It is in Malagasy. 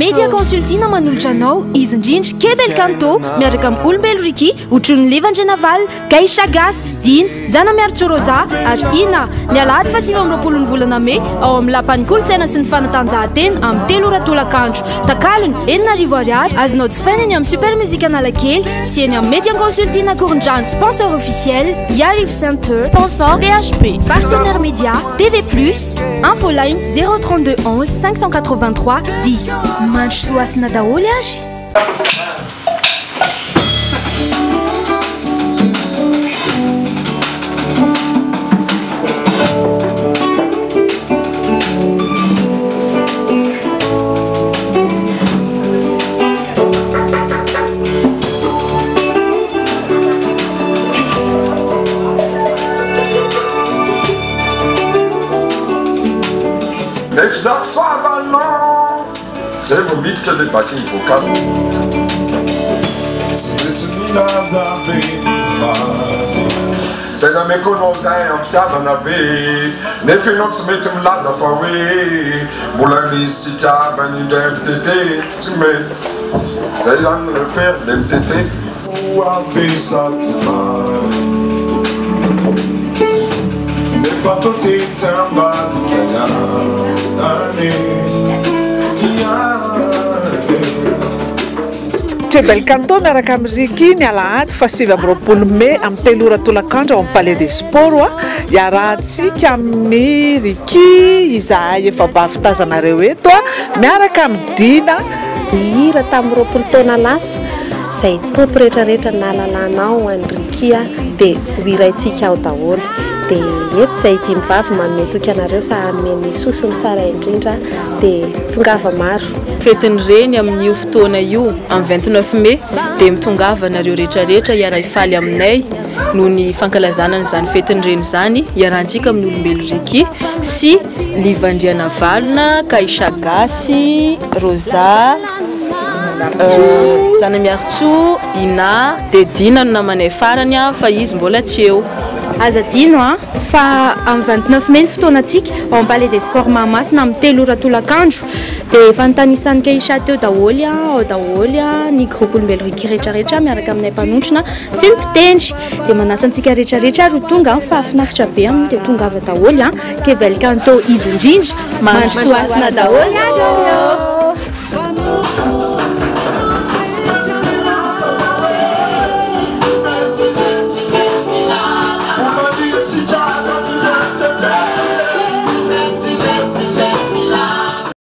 Media Consulting manolotra anao izy indrindra Kebel Kanto miaraka amin'ny olombelo Riky otrony Livandre Naval Kaisha Gas Diny Zana Miaritsoroza ary Ina ny alahady fa 20 volana May ao amin'ny lapan'ny kolontsaina sy ny fanatanjahantena amin'ny 3 ora tolakandro takalony 9 ariary azonao jifaina eny amin'ny super musique Analakely sy eny amin'ny Media Consulting Korondrano sponsor officiel Yariv Center sponsor DHP partenaire média TV+, infoline 032 11 583 10 Mandro soasina daholo azy Zay vao miditra le baking vocal zay nameko anao zay ampiavana be nefa ianao tsy mety milaza fa hoe mbola misy sy tiavany indray MTT tsy mety zay zany repère le MTT nefa totety ambadikayany Kebel Kanto miaraka amin'ny Riky ny alahady fa 7 May amin'ny 3 ora tolakandro ao amin'ny Palais des Sports iarahantsika amin'ny Riky izahay efa bavitazanareo eto miaraka amin'ny Dina hira tamin'ny 20 taona lasa zay topo rehetrarehetra nahalalànao an'ny Riky dia hoiraintsika ao daholo dia eto zay dimivavy manome toky anareo fa amin'ny sosiny tsara indrindra dia tongava maro fetiny reny amin'io fotoana io amin'ny 29 May dia mitongava nareo rehetrarehetra iara ifaly aminay noho ny fankalazana n'izany fetiny reny zany iarahantsika amin'ny olombelo Riky sy Livandre Navalna Kaisha Gasy Rosa Zana Miartso Ina dia Dina no namanay farany fa izy mbola tsy eo azadino fa amin'ny 29 May fotoanantsika ao amin'ny Palais des Sports Mahamasina amin'ny 3 ora tolakandro dia fanontanisan'ny Kaisha teo daholo ao daholo ny groupe olombelo Riky rehetrarehetra miaraka aminay mpanontrona sy ny mpitendry dia manasantsika rehetrarehetra ro tonga fa afinaritra be amin'ny dia tongava daholo Kebel Kanto izy indrindra mandro soasina daholo